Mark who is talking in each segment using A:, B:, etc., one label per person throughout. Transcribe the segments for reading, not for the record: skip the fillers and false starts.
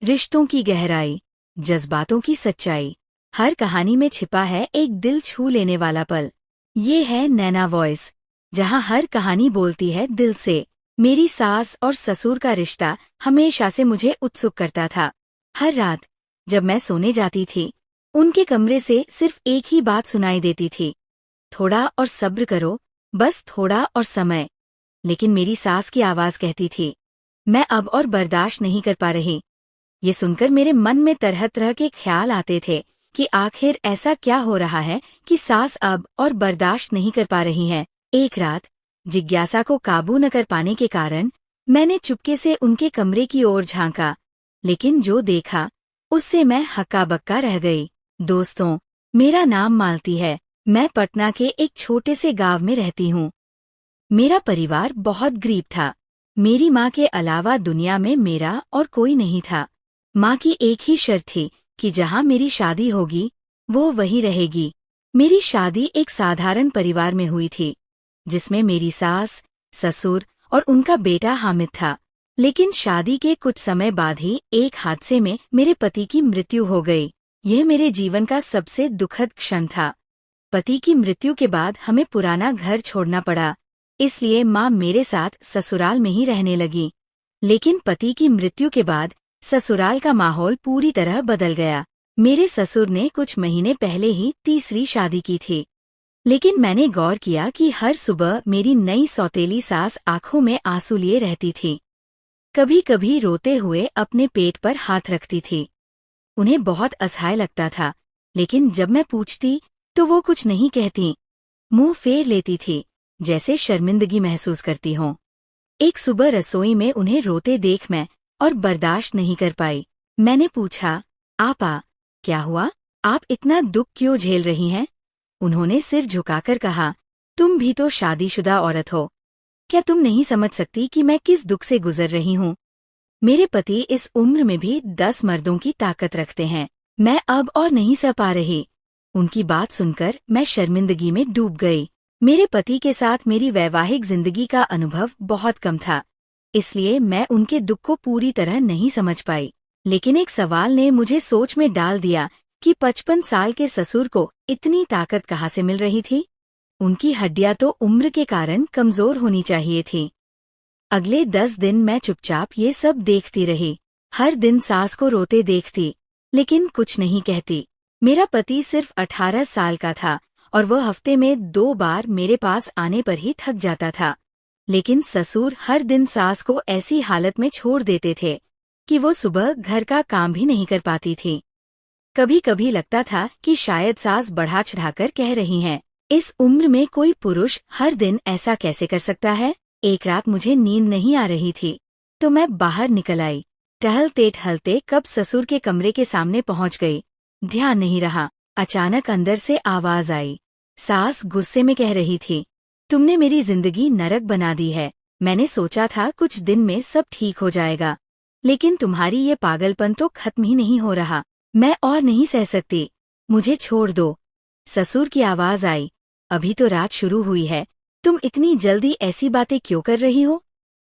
A: रिश्तों की गहराई, जज्बातों की सच्चाई, हर कहानी में छिपा है एक दिल छू लेने वाला पल। ये है नैना वॉइस, जहाँ हर कहानी बोलती है दिल से। मेरी सास और ससुर का रिश्ता हमेशा से मुझे उत्सुक करता था। हर रात जब मैं सोने जाती थी, उनके कमरे से सिर्फ एक ही बात सुनाई देती थी, थोड़ा और सब्र करो, बस थोड़ा और समय। लेकिन मेरी सास की आवाज कहती थी, मैं अब और बर्दाश्त नहीं कर पा रही। ये सुनकर मेरे मन में तरह तरह के ख्याल आते थे कि आखिर ऐसा क्या हो रहा है कि सास अब और बर्दाश्त नहीं कर पा रही हैं। एक रात जिज्ञासा को काबू न कर पाने के कारण मैंने चुपके से उनके कमरे की ओर झांका, लेकिन जो देखा उससे मैं हक्का बक्का रह गई। दोस्तों, मेरा नाम मालती है। मैं पटना के एक छोटे से गांव में रहती हूँ। मेरा परिवार बहुत गरीब था। मेरी माँ के अलावा दुनिया में मेरा और कोई नहीं था। माँ की एक ही शर्त थी कि जहाँ मेरी शादी होगी वो वहीं रहेगी। मेरी शादी एक साधारण परिवार में हुई थी, जिसमें मेरी सास, ससुर और उनका बेटा हामिद था। लेकिन शादी के कुछ समय बाद ही एक हादसे में मेरे पति की मृत्यु हो गई। यह मेरे जीवन का सबसे दुखद क्षण था। पति की मृत्यु के बाद हमें पुराना घर छोड़ना पड़ा, इसलिए माँ मेरे साथ ससुराल में ही रहने लगी। लेकिन पति की मृत्यु के बाद ससुराल का माहौल पूरी तरह बदल गया। मेरे ससुर ने कुछ महीने पहले ही तीसरी शादी की थी। लेकिन मैंने गौर किया कि हर सुबह मेरी नई सौतेली सास आंखों में आंसू लिए रहती थी। कभी कभी रोते हुए अपने पेट पर हाथ रखती थी। उन्हें बहुत असहाय लगता था, लेकिन जब मैं पूछती तो वो कुछ नहीं कहती, मुंह फेर लेती थी, जैसे शर्मिंदगी महसूस करती हों। एक सुबह रसोई में उन्हें रोते देख मैं और बर्दाश्त नहीं कर पाई। मैंने पूछा, आपा, क्या हुआ? आप इतना दुख क्यों झेल रही हैं? उन्होंने सिर झुकाकर कहा, तुम भी तो शादीशुदा औरत हो। क्या तुम नहीं समझ सकती कि मैं किस दुख से गुजर रही हूँ? मेरे पति इस उम्र में भी 10 मर्दों की ताकत रखते हैं। मैं अब और नहीं सह पा रही। उनकी बात सुनकर मैं शर्मिंदगी में डूब गई। मेरे पति के साथ मेरी वैवाहिक जिंदगी का अनुभव बहुत कम था, इसलिए मैं उनके दुख को पूरी तरह नहीं समझ पाई। लेकिन एक सवाल ने मुझे सोच में डाल दिया कि 55 साल के ससुर को इतनी ताकत कहाँ से मिल रही थी? उनकी हड्डियां तो उम्र के कारण कमजोर होनी चाहिए थी। अगले 10 दिन मैं चुपचाप ये सब देखती रही। हर दिन सास को रोते देखती, लेकिन कुछ नहीं कहती। मेरा पति सिर्फ 18 साल का था और वह हफ्ते में 2 बार मेरे पास आने पर ही थक जाता था। लेकिन ससुर हर दिन सास को ऐसी हालत में छोड़ देते थे कि वो सुबह घर का काम भी नहीं कर पाती थी। कभी कभी लगता था कि शायद सास बढ़ा चढ़ाकर कह रही हैं, इस उम्र में कोई पुरुष हर दिन ऐसा कैसे कर सकता है? एक रात मुझे नींद नहीं आ रही थी, तो मैं बाहर निकल आई। टहलते टहलते कब ससुर के कमरे के सामने पहुंच गई, ध्यान नहीं रहा। अचानक अंदर से आवाज आई। सास गुस्से में कह रही थी, तुमने मेरी जिंदगी नरक बना दी है। मैंने सोचा था कुछ दिन में सब ठीक हो जाएगा, लेकिन तुम्हारी ये पागलपन तो खत्म ही नहीं हो रहा। मैं और नहीं सह सकती, मुझे छोड़ दो। ससुर की आवाज आई, अभी तो रात शुरू हुई है, तुम इतनी जल्दी ऐसी बातें क्यों कर रही हो?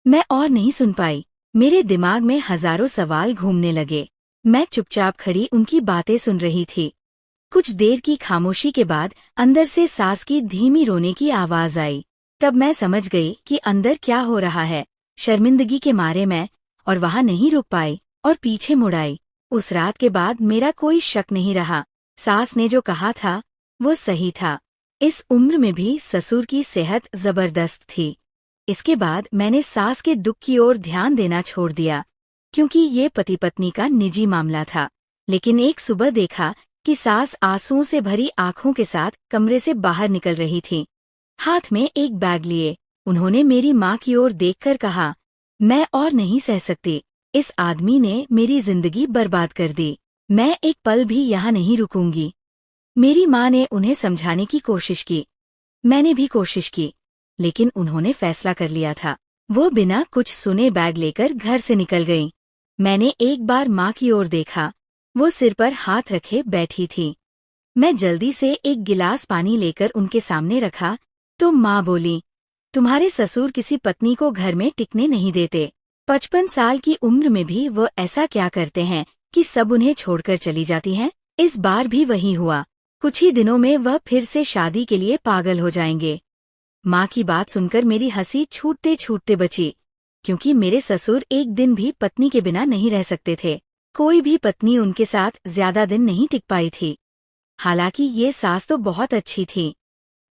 A: मैं और नहीं सुन पाई। मेरे दिमाग में हजारों सवाल घूमने लगे। मैं चुपचाप खड़ी उनकी बातें सुन रही थी। कुछ देर की खामोशी के बाद अंदर से सास की धीमी रोने की आवाज आई। तब मैं समझ गई कि अंदर क्या हो रहा है। शर्मिंदगी के मारे मैं और वहां नहीं रुक पाई और पीछे मुड़ आई। उस रात के बाद मेरा कोई शक नहीं रहा। सास ने जो कहा था वो सही था। इस उम्र में भी ससुर की सेहत जबरदस्त थी। इसके बाद मैंने सास के दुख की ओर ध्यान देना छोड़ दिया, क्योंकि ये पति पत्नी का निजी मामला था। लेकिन एक सुबह देखा कि सास आंसुओं से भरी आंखों के साथ कमरे से बाहर निकल रही थी, हाथ में एक बैग लिए। उन्होंने मेरी माँ की ओर देखकर कहा, मैं और नहीं सह सकती, इस आदमी ने मेरी जिंदगी बर्बाद कर दी। मैं एक पल भी यहाँ नहीं रुकूंगी। मेरी माँ ने उन्हें समझाने की कोशिश की, मैंने भी कोशिश की, लेकिन उन्होंने फैसला कर लिया था। वो बिना कुछ सुने बैग लेकर घर से निकल गईं। मैंने एक बार माँ की ओर देखा, वो सिर पर हाथ रखे बैठी थी। मैं जल्दी से एक गिलास पानी लेकर उनके सामने रखा तो माँ बोली, तुम्हारे ससुर किसी पत्नी को घर में टिकने नहीं देते। 55 साल की उम्र में भी वो ऐसा क्या करते हैं कि सब उन्हें छोड़कर चली जाती हैं? इस बार भी वही हुआ। कुछ ही दिनों में वह फिर से शादी के लिए पागल हो जाएंगे। माँ की बात सुनकर मेरी हंसी छूटते छूटते बची, क्योंकि मेरे ससुर एक दिन भी पत्नी के बिना नहीं रह सकते थे। कोई भी पत्नी उनके साथ ज्यादा दिन नहीं टिक पाई थी। हालांकि ये सास तो बहुत अच्छी थी,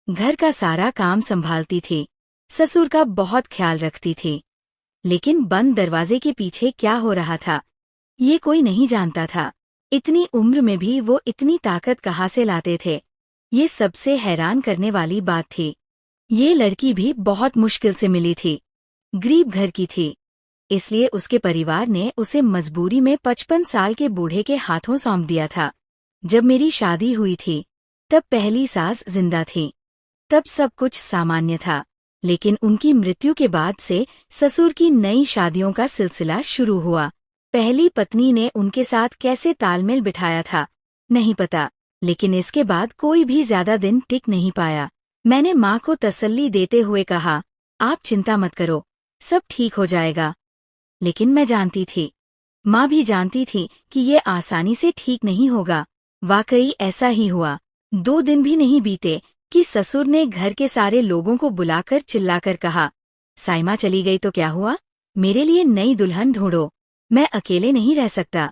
A: घर का सारा काम संभालती थी, ससुर का बहुत ख्याल रखती थी। लेकिन बंद दरवाजे के पीछे क्या हो रहा था, ये कोई नहीं जानता था। इतनी उम्र में भी वो इतनी ताकत कहाँ से लाते थे, ये सबसे हैरान करने वाली बात थी। ये लड़की भी बहुत मुश्किल से मिली थी, गरीब घर की थी, इसलिए उसके परिवार ने उसे मजबूरी में 55 साल के बूढ़े के हाथों सौंप दिया था। जब मेरी शादी हुई थी तब पहली सास जिंदा थी, तब सब कुछ सामान्य था। लेकिन उनकी मृत्यु के बाद से ससुर की नई शादियों का सिलसिला शुरू हुआ। पहली पत्नी ने उनके साथ कैसे तालमेल बिठाया था नहीं पता, लेकिन इसके बाद कोई भी ज्यादा दिन टिक नहीं पाया। मैंने माँ को तसल्ली देते हुए कहा, आप चिंता मत करो, सब ठीक हो जाएगा। लेकिन मैं जानती थी, माँ भी जानती थी कि ये आसानी से ठीक नहीं होगा। वाकई ऐसा ही हुआ। 2 दिन भी नहीं बीते कि ससुर ने घर के सारे लोगों को बुलाकर चिल्लाकर कहा, साइमा चली गई तो क्या हुआ, मेरे लिए नई दुल्हन ढूंढो, मैं अकेले नहीं रह सकता।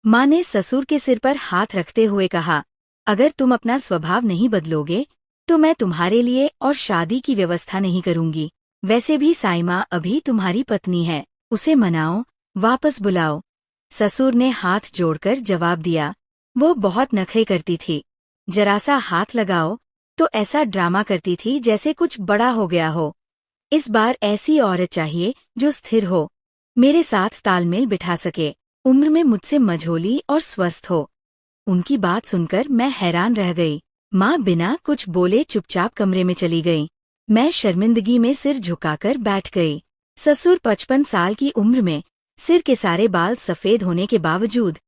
A: माँ ने ससुर के सिर पर हाथ रखते हुए कहा, अगर तुम अपना स्वभाव नहीं बदलोगे तो मैं तुम्हारे लिए और शादी की व्यवस्था नहीं करूंगी। वैसे भी साइमा अभी तुम्हारी पत्नी है, उसे मनाओ, वापस बुलाओ। ससुर ने हाथ जोड़कर जवाब दिया। वो बहुत नखरे करती थी, जरा सा हाथ लगाओ तो ऐसा ड्रामा करती थी जैसे कुछ बड़ा हो गया हो। इस बार ऐसी औरत चाहिए जो स्थिर हो, मेरे साथ तालमेल बिठा सके, उम्र में मुझसे मझोली और स्वस्थ हो। उनकी बात सुनकर मैं हैरान रह गई। माँ बिना कुछ बोले चुपचाप कमरे में चली गई। मैं शर्मिंदगी में सिर झुकाकर बैठ गई। ससुर 55 साल की उम्र में, सिर के सारे बाल सफेद होने के बावजूद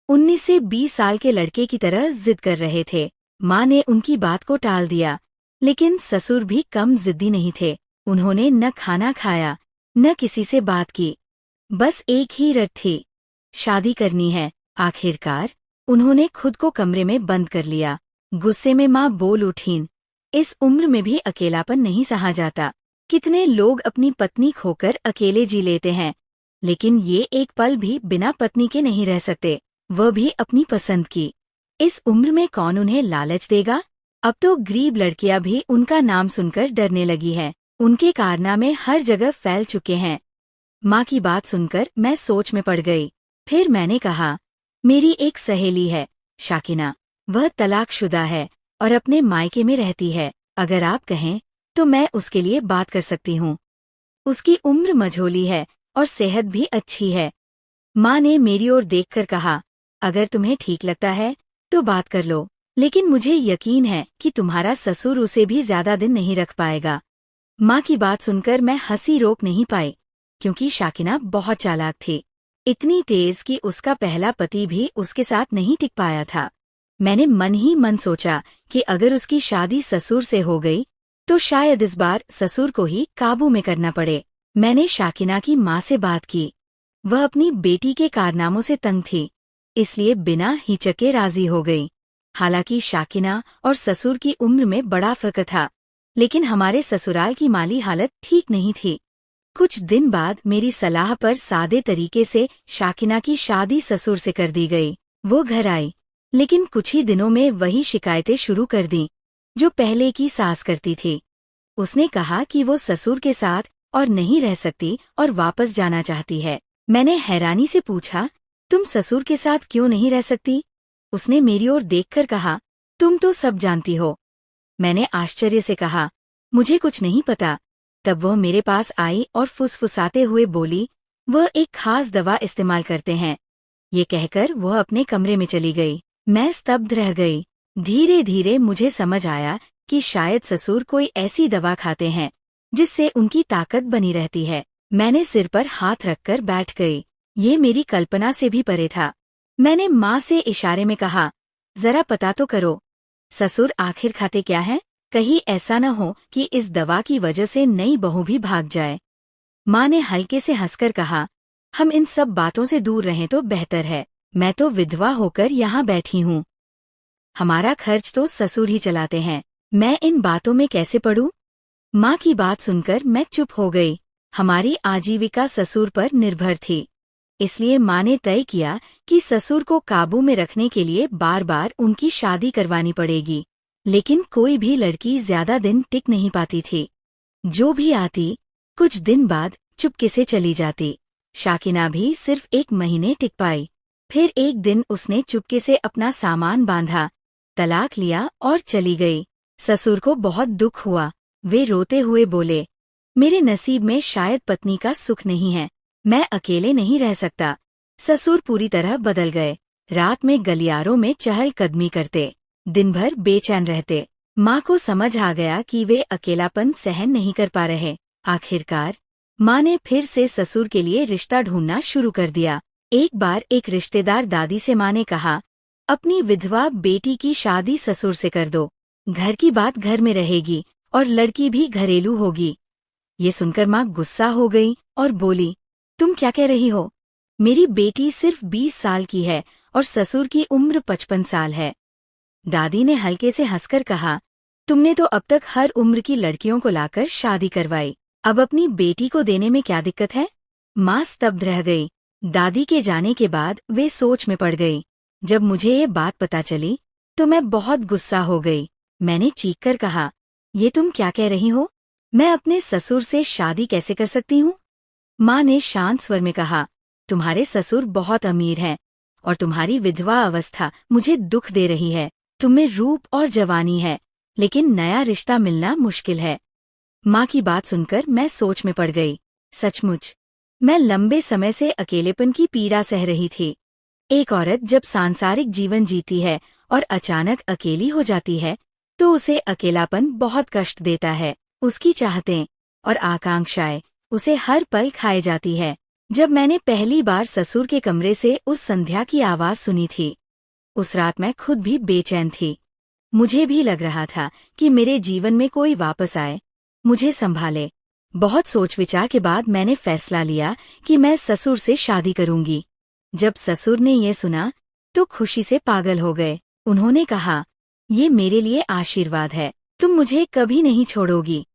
A: 19 से 20 साल के लड़के की तरह जिद कर रहे थे। माँ ने उनकी बात को टाल दिया, लेकिन ससुर भी कम जिद्दी नहीं थे। उन्होंने न खाना खाया, न किसी से बात की, बस एक ही रट थी, शादी करनी है। आखिरकार उन्होंने खुद को कमरे में बंद कर लिया। गुस्से में माँ बोल उठीं, इस उम्र में भी अकेलापन नहीं सहा जाता। कितने लोग अपनी पत्नी खोकर अकेले जी लेते हैं, लेकिन ये एक पल भी बिना पत्नी के नहीं रह सकते, वह भी अपनी पसंद की। इस उम्र में कौन उन्हें लालच देगा? अब तो गरीब लड़कियां भी उनका नाम सुनकर डरने लगी हैं। उनके कारनामे हर जगह फैल चुके हैं। माँ की बात सुनकर मैं सोच में पड़ गई। फिर मैंने कहा, मेरी एक सहेली है, शाकिना, वह तलाकशुदा है और अपने मायके में रहती है। अगर आप कहें तो मैं उसके लिए बात कर सकती हूँ। उसकी उम्र मझोली है और सेहत भी अच्छी है। माँ ने मेरी ओर देखकर कहा, अगर तुम्हें ठीक लगता है तो बात कर लो, लेकिन मुझे यकीन है कि तुम्हारा ससुर उसे भी ज्यादा दिन नहीं रख पाएगा। माँ की बात सुनकर मैं हंसी रोक नहीं पाई, क्योंकि शाकिना बहुत चालाक थी, इतनी तेज कि उसका पहला पति भी उसके साथ नहीं टिक पाया था। मैंने मन ही मन सोचा कि अगर उसकी शादी ससुर से हो गई तो शायद इस बार ससुर को ही काबू में करना पड़े। मैंने शाकिना की माँ से बात की। वह अपनी बेटी के कारनामों से तंग थी, इसलिए बिना हिचके राजी हो गई। हालांकि शाकिना और ससुर की उम्र में बड़ा फर्क था, लेकिन हमारे ससुराल की माली हालत ठीक नहीं थी। कुछ दिन बाद मेरी सलाह पर सादे तरीके से शाकिना की शादी ससुर से कर दी गई। वो घर आई, लेकिन कुछ ही दिनों में वही शिकायतें शुरू कर दी जो पहले की सास करती थी। उसने कहा कि वो ससुर के साथ और नहीं रह सकती और वापस जाना चाहती है। मैंने हैरानी से पूछा, तुम ससुर के साथ क्यों नहीं रह सकती? उसने मेरी ओर देखकर कहा, तुम तो सब जानती हो। मैंने आश्चर्य से कहा, मुझे कुछ नहीं पता। तब वह मेरे पास आई और फुसफुसाते हुए बोली, वह एक खास दवा इस्तेमाल करते हैं। ये कहकर वह अपने कमरे में चली गई। मैं स्तब्ध रह गई। धीरे धीरे मुझे समझ आया कि शायद ससुर कोई ऐसी दवा खाते हैं जिससे उनकी ताकत बनी रहती है। मैंने सिर पर हाथ रखकर बैठ गई। ये मेरी कल्पना से भी परे था। मैंने माँ से इशारे में कहा, जरा पता तो करो, ससुर आखिर खाते क्या है? कहीं ऐसा न हो कि इस दवा की वजह से नई बहू भी भाग जाए। माँ ने हल्के से हंसकर कहा, हम इन सब बातों से दूर रहें तो बेहतर है। मैं तो विधवा होकर यहाँ बैठी हूँ। हमारा खर्च तो ससुर ही चलाते हैं। मैं इन बातों में कैसे पड़ूं? माँ की बात सुनकर मैं चुप हो गई। हमारी आजीविका ससुर पर निर्भर थी, इसलिए माँ ने तय किया कि ससुर को काबू में रखने के लिए बार बार उनकी शादी करवानी पड़ेगी। लेकिन कोई भी लड़की ज्यादा दिन टिक नहीं पाती थी। जो भी आती, कुछ दिन बाद चुपके से चली जाती। शाकिना भी सिर्फ 1 महीने टिक पाई। फिर एक दिन उसने चुपके से अपना सामान बांधा, तलाक लिया और चली गई। ससुर को बहुत दुख हुआ। वे रोते हुए बोले, मेरे नसीब में शायद पत्नी का सुख नहीं है। मैं अकेले नहीं रह सकता। ससुर पूरी तरह बदल गए। रात में गलियारों में चहलकदमी करते, दिन भर बेचैन रहते। माँ को समझ आ गया कि वे अकेलापन सहन नहीं कर पा रहे। आखिरकार माँ ने फिर से ससुर के लिए रिश्ता ढूंढना शुरू कर दिया। एक बार एक रिश्तेदार दादी से माँ ने कहा, अपनी विधवा बेटी की शादी ससुर से कर दो। घर की बात घर में रहेगी और लड़की भी घरेलू होगी। ये सुनकर माँ गुस्सा हो गई और बोली, तुम क्या कह रही हो? मेरी बेटी सिर्फ 20 साल की है और ससुर की उम्र 55 साल है। दादी ने हल्के से हंसकर कहा, तुमने तो अब तक हर उम्र की लड़कियों को लाकर शादी करवाई, अब अपनी बेटी को देने में क्या दिक्कत है? माँ स्तब्ध रह गई। दादी के जाने के बाद वे सोच में पड़ गई। जब मुझे ये बात पता चली तो मैं बहुत गुस्सा हो गई। मैंने चीखकर कहा, ये तुम क्या कह रही हो? मैं अपने ससुर से शादी कैसे कर सकती हूँ? माँ ने शांत स्वर में कहा, तुम्हारे ससुर बहुत अमीर हैं और तुम्हारी विधवा अवस्था मुझे दुख दे रही है। तुम्हें रूप और जवानी है, लेकिन नया रिश्ता मिलना मुश्किल है। माँ की बात सुनकर मैं सोच में पड़ गई। सचमुच मैं लंबे समय से अकेलेपन की पीड़ा सह रही थी। एक औरत जब सांसारिक जीवन जीती है और अचानक अकेली हो जाती है तो उसे अकेलापन बहुत कष्ट देता है। उसकी चाहतें और आकांक्षाएं उसे हर पल खाए जाती है। जब मैंने पहली बार ससुर के कमरे से उस संध्या की आवाज सुनी थी, उस रात मैं खुद भी बेचैन थी। मुझे भी लग रहा था कि मेरे जीवन में कोई वापस आए, मुझे संभाले। बहुत सोच विचार के बाद मैंने फैसला लिया कि मैं ससुर से शादी करूंगी। जब ससुर ने ये सुना तो खुशी से पागल हो गए। उन्होंने कहा, ये मेरे लिए आशीर्वाद है, तुम मुझे कभी नहीं छोड़ोगी।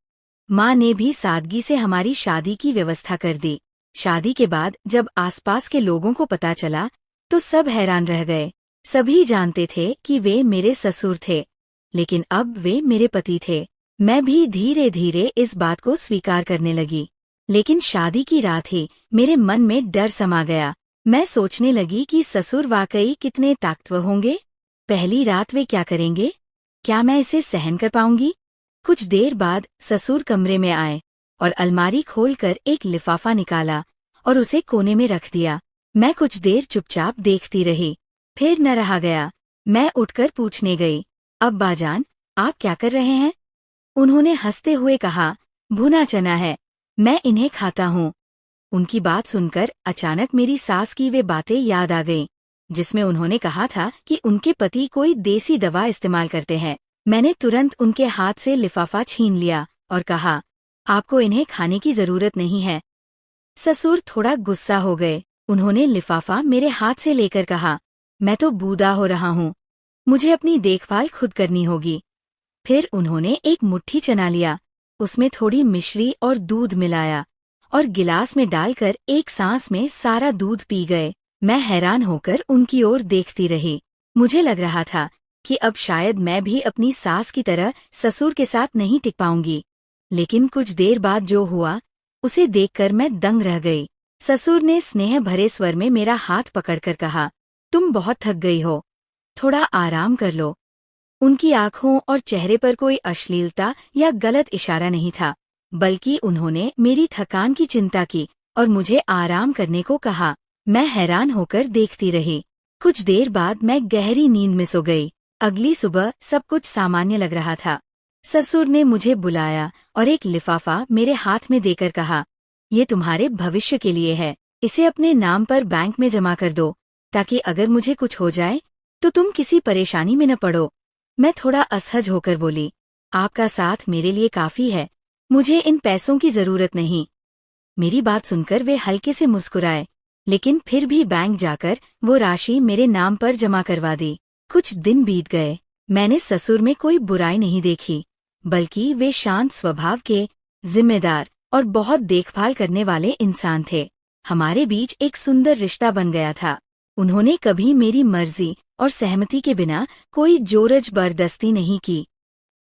A: माँ ने भी सादगी से हमारी शादी की व्यवस्था कर दी। शादी के बाद जब आसपास के लोगों को पता चला तो सब हैरान रह गए। सभी जानते थे कि वे मेरे ससुर थे, लेकिन अब वे मेरे पति थे। मैं भी धीरे धीरे इस बात को स्वीकार करने लगी। लेकिन शादी की रात ही मेरे मन में डर समा गया। मैं सोचने लगी कि ससुर वाकई कितने ताकतवर होंगे। पहली रात वे क्या करेंगे? क्या मैं इसे सहन कर पाऊंगी? कुछ देर बाद ससुर कमरे में आए और अलमारी खोलकर एक लिफाफा निकाला और उसे कोने में रख दिया। मैं कुछ देर चुपचाप देखती रही, फिर न रहा गया। मैं उठकर पूछने गई, अब्बा जान, आप क्या कर रहे हैं? उन्होंने हंसते हुए कहा, भुना चना है, मैं इन्हें खाता हूँ। उनकी बात सुनकर अचानक मेरी सास की वे बातें याद आ गईं, जिसमें उन्होंने कहा था कि उनके पति कोई देसी दवा इस्तेमाल करते हैं। मैंने तुरंत उनके हाथ से लिफाफा छीन लिया और कहा, आपको इन्हें खाने की जरूरत नहीं है। ससुर थोड़ा गुस्सा हो गए। उन्होंने लिफाफा मेरे हाथ से लेकर कहा, मैं तो बूढ़ा हो रहा हूँ, मुझे अपनी देखभाल खुद करनी होगी। फिर उन्होंने एक मुट्ठी चना लिया, उसमें थोड़ी मिश्री और दूध मिलाया और गिलास में डालकर एक सांस में सारा दूध पी गए। मैं हैरान होकर उनकी ओर देखती रही। मुझे लग रहा था कि अब शायद मैं भी अपनी सास की तरह ससुर के साथ नहीं टिक पाऊंगी। लेकिन कुछ देर बाद जो हुआ उसे देखकर मैं दंग रह गई। ससुर ने स्नेह भरे स्वर में मेरा हाथ पकड़कर कहा, तुम बहुत थक गई हो, थोड़ा आराम कर लो। उनकी आंखों और चेहरे पर कोई अश्लीलता या गलत इशारा नहीं था, बल्कि उन्होंने मेरी थकान की चिंता की और मुझे आराम करने को कहा। मैं हैरान होकर देखती रही। कुछ देर बाद मैं गहरी नींद में सो गई। अगली सुबह सब कुछ सामान्य लग रहा था। ससुर ने मुझे बुलाया और एक लिफाफा मेरे हाथ में देकर कहा, ये तुम्हारे भविष्य के लिए है, इसे अपने नाम पर बैंक में जमा कर दो, ताकि अगर मुझे कुछ हो जाए तो तुम किसी परेशानी में न पड़ो। मैं थोड़ा असहज होकर बोली, आपका साथ मेरे लिए काफी है, मुझे इन पैसों की जरूरत नहीं। मेरी बात सुनकर वे हल्के से मुस्कुराए, लेकिन फिर भी बैंक जाकर वो राशि मेरे नाम पर जमा करवा दी। कुछ दिन बीत गए। मैंने ससुर में कोई बुराई नहीं देखी, बल्कि वे शांत स्वभाव के, जिम्मेदार और बहुत देखभाल करने वाले इंसान थे। हमारे बीच एक सुंदर रिश्ता बन गया था। उन्होंने कभी मेरी मर्जी और सहमति के बिना कोई जोर जबरदस्ती नहीं की।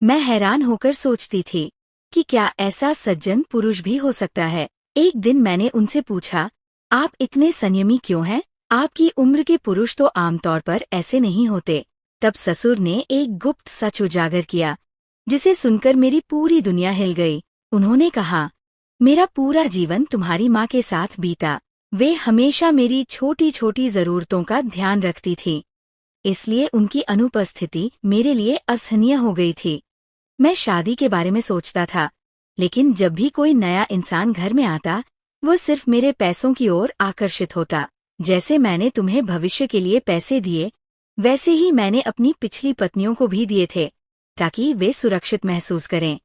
A: मैं हैरान होकर सोचती थी कि क्या ऐसा सज्जन पुरुष भी हो सकता है। एक दिन मैंने उनसे पूछा, आप इतने संयमी क्यों हैं? आपकी उम्र के पुरुष तो आमतौर पर ऐसे नहीं होते। तब ससुर ने एक गुप्त सच उजागर किया, जिसे सुनकर मेरी पूरी दुनिया हिल गई। उन्होंने कहा, मेरा पूरा जीवन तुम्हारी माँ के साथ बीता। वे हमेशा मेरी छोटी छोटी जरूरतों का ध्यान रखती थी, इसलिए उनकी अनुपस्थिति मेरे लिए असहनीय हो गई थी। मैं शादी के बारे में सोचता था, लेकिन जब भी कोई नया इंसान घर में आता, वो सिर्फ मेरे पैसों की ओर आकर्षित होता। जैसे मैंने तुम्हें भविष्य के लिए पैसे दिए, वैसे ही मैंने अपनी पिछली पत्नियों को भी दिए थे, ताकि वे सुरक्षित महसूस करें।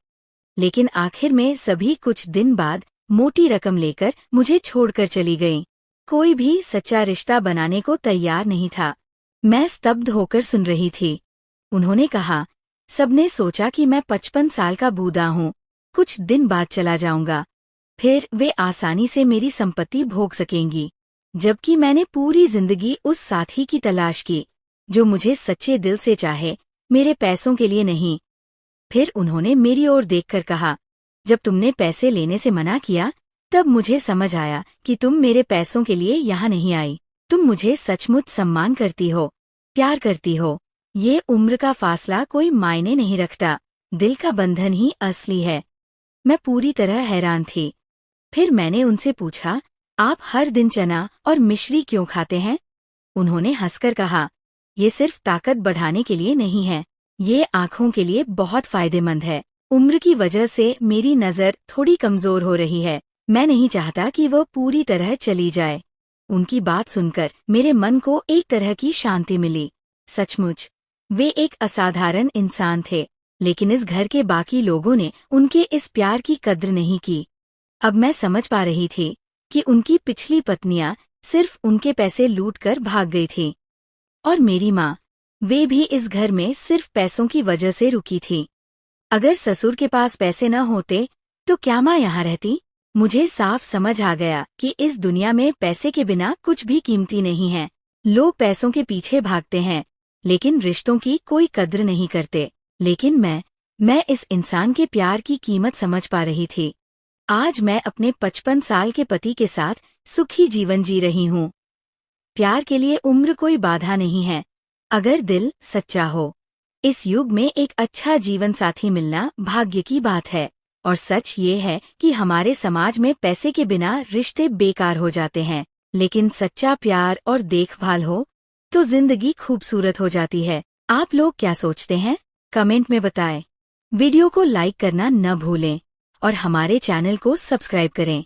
A: लेकिन आखिर में सभी कुछ दिन बाद मोटी रकम लेकर मुझे छोड़कर चली गईं। कोई भी सच्चा रिश्ता बनाने को तैयार नहीं था। मैं स्तब्ध होकर सुन रही थी। उन्होंने कहा, सबने सोचा कि मैं 55 साल का बूढ़ा हूँ, कुछ दिन बाद चला जाऊंगा, फिर वे आसानी से मेरी संपत्ति भोग सकेंगी। जबकि मैंने पूरी जिंदगी उस साथी की तलाश की जो मुझे सच्चे दिल से चाहे, मेरे पैसों के लिए नहीं। फिर उन्होंने मेरी ओर देखकर कहा, जब तुमने पैसे लेने से मना किया, तब मुझे समझ आया कि तुम मेरे पैसों के लिए यहाँ नहीं आई। तुम मुझे सचमुच सम्मान करती हो, प्यार करती हो। ये उम्र का फासला कोई मायने नहीं रखता, दिल का बंधन ही असली है। मैं पूरी तरह हैरान थी। फिर मैंने उनसे पूछा, आप हर दिन चना और मिश्री क्यों खाते हैं? उन्होंने हंसकर कहा, ये सिर्फ ताकत बढ़ाने के लिए नहीं है, ये आँखों के लिए बहुत फायदेमंद है। उम्र की वजह से मेरी नज़र थोड़ी कमजोर हो रही है, मैं नहीं चाहता कि वह पूरी तरह चली जाए। उनकी बात सुनकर मेरे मन को एक तरह की शांति मिली। सचमुच वे एक असाधारण इंसान थे, लेकिन इस घर के बाकी लोगों ने उनके इस प्यार की कद्र नहीं की। अब मैं समझ पा रही थी कि उनकी पिछली पत्नियां सिर्फ उनके पैसे लूटकर भाग गई थीं। और मेरी माँ, वे भी इस घर में सिर्फ पैसों की वजह से रुकी थी। अगर ससुर के पास पैसे न होते तो क्या माँ यहाँ रहती? मुझे साफ समझ आ गया कि इस दुनिया में पैसे के बिना कुछ भी कीमती नहीं है। लोग पैसों के पीछे भागते हैं, लेकिन रिश्तों की कोई कद्र नहीं करते। लेकिन मैं इस इंसान के प्यार की कीमत समझ पा रही थी। आज मैं अपने 55 साल के पति के साथ सुखी जीवन जी रही हूँ। प्यार के लिए उम्र कोई बाधा नहीं है, अगर दिल सच्चा हो। इस युग में एक अच्छा जीवन साथी मिलना भाग्य की बात है। और सच ये है कि हमारे समाज में पैसे के बिना रिश्ते बेकार हो जाते हैं, लेकिन सच्चा प्यार और देखभाल हो तो जिंदगी खूबसूरत हो जाती है। आप लोग क्या सोचते हैं? कमेंट में बताएं। वीडियो को लाइक करना न भूलें और हमारे चैनल को सब्सक्राइब करें।